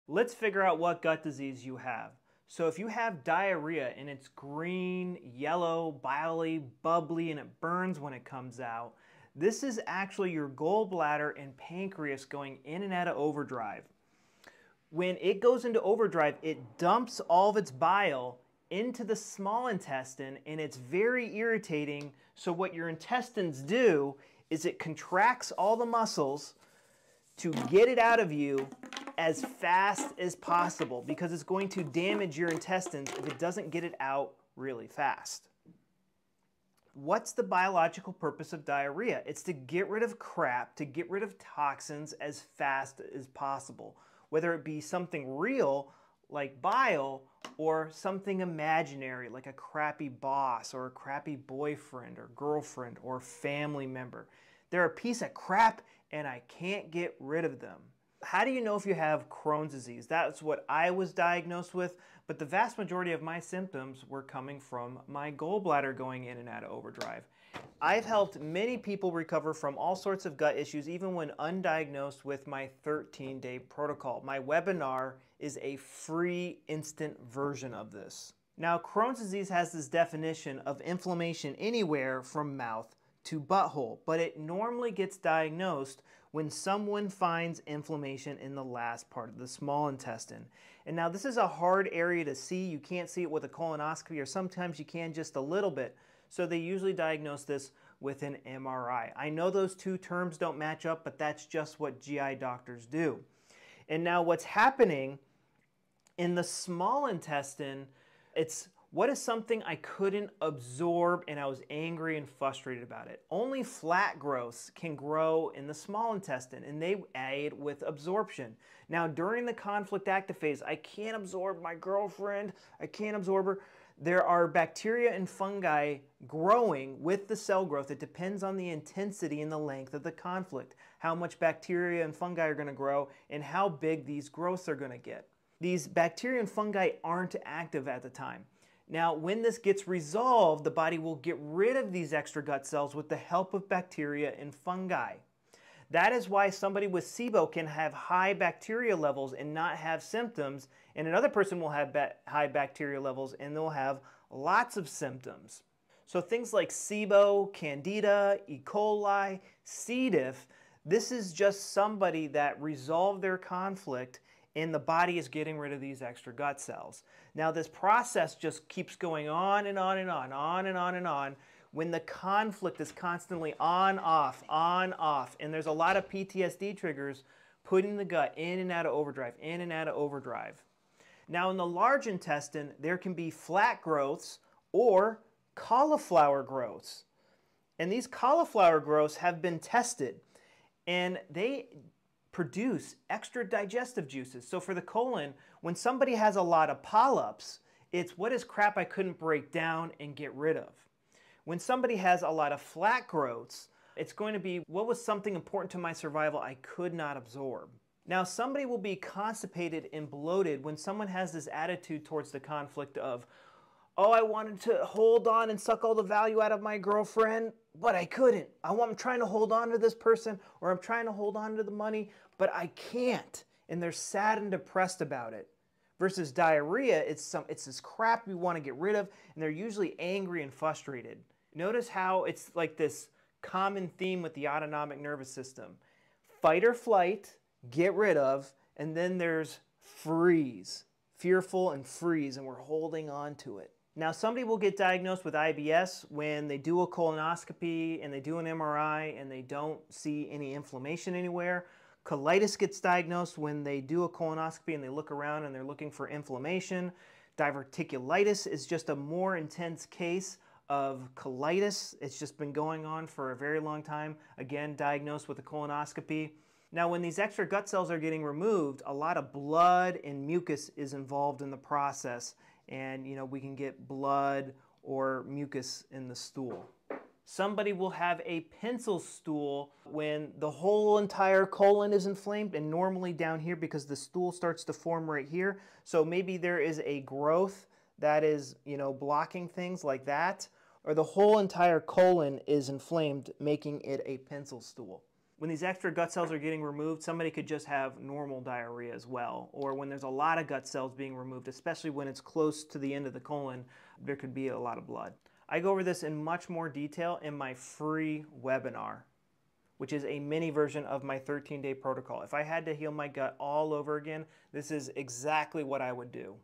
Let's figure out what gut disease you have. So if you have diarrhea and it's green, yellow, biley, bubbly, and it burns when it comes out, this is actually your gallbladder and pancreas going in and out of overdrive. When it goes into overdrive, it dumps all of its bile into the small intestine, and it's very irritating. So what your intestines do is it contracts all the muscles to get it out of you as fast as possible, because it's going to damage your intestines if it doesn't get it out really fast. What's the biological purpose of diarrhea? It's to get rid of crap, to get rid of toxins as fast as possible, whether it be something real like bile or something imaginary like a crappy boss or a crappy boyfriend or girlfriend or family member. They're a piece of crap and I can't get rid of them. How do you know if you have Crohn's disease? That's what I was diagnosed with, but the vast majority of my symptoms were coming from my gallbladder going in and out of overdrive. I've helped many people recover from all sorts of gut issues, even when undiagnosed, with my 13-day protocol. My webinar is a free instant version of this. Now, Crohn's disease has this definition of inflammation anywhere from mouth to butthole, but it normally gets diagnosed when someone finds inflammation in the last part of the small intestine. And now this is a hard area to see. You can't see it with a colonoscopy, or sometimes you can just a little bit. So they usually diagnose this with an MRI. I know those two terms don't match up, but that's just what GI doctors do. And now what's happening in the small intestine, it's what is something I couldn't absorb and I was angry and frustrated about it. Only flat growths can grow in the small intestine, and they aid with absorption. Now during the conflict active phase, I can't absorb my girlfriend, I can't absorb her. There are bacteria and fungi growing with the cell growth. It depends on the intensity and the length of the conflict, how much bacteria and fungi are going to grow and how big these growths are going to get. These bacteria and fungi aren't active at the time. Now, when this gets resolved, the body will get rid of these extra gut cells with the help of bacteria and fungi. That is why somebody with SIBO can have high bacteria levels and not have symptoms, and another person will have high bacteria levels and they'll have lots of symptoms. So things like SIBO, Candida, E. coli, C. diff, this is just somebody that resolved their conflict and the body is getting rid of these extra gut cells. Now this process just keeps going on and on and on, on and on and on, when the conflict is constantly on, off, and there's a lot of PTSD triggers putting the gut in and out of overdrive, in and out of overdrive. Now in the large intestine, there can be flat growths or cauliflower growths. And these cauliflower growths have been tested, and they produce extra digestive juices. So for the colon, when somebody has a lot of polyps, it's what is crap I couldn't break down and get rid of. When somebody has a lot of flat growths, it's going to be what was something important to my survival I could not absorb. Now somebody will be constipated and bloated when someone has this attitude towards the conflict of, oh, I wanted to hold on and suck all the value out of my girlfriend, but I couldn't. I'm trying to hold on to this person, or I'm trying to hold on to the money, but I can't. And they're sad and depressed about it. Versus diarrhea, it's this crap we want to get rid of, and they're usually angry and frustrated. Notice how it's like this common theme with the autonomic nervous system. Fight or flight, get rid of, and then there's freeze. Fearful and freeze, and we're holding on to it. Now somebody will get diagnosed with IBS when they do a colonoscopy and they do an MRI and they don't see any inflammation anywhere. Colitis gets diagnosed when they do a colonoscopy and they look around and they're looking for inflammation. Diverticulitis is just a more intense case of colitis. It's just been going on for a very long time. Again, diagnosed with a colonoscopy. Now, when these extra gut cells are getting removed, a lot of blood and mucus is involved in the process, and we can get blood or mucus in the stool. Somebody will have a pencil stool when the whole entire colon is inflamed, and normally down here because the stool starts to form right here. So maybe there is a growth that is, blocking things like that, or the whole entire colon is inflamed, making it a pencil stool. When these extra gut cells are getting removed, somebody could just have normal diarrhea as well. Or when there's a lot of gut cells being removed, especially when it's close to the end of the colon, there could be a lot of blood. I go over this in much more detail in my free webinar, which is a mini version of my 13-day protocol. If I had to heal my gut all over again, this is exactly what I would do.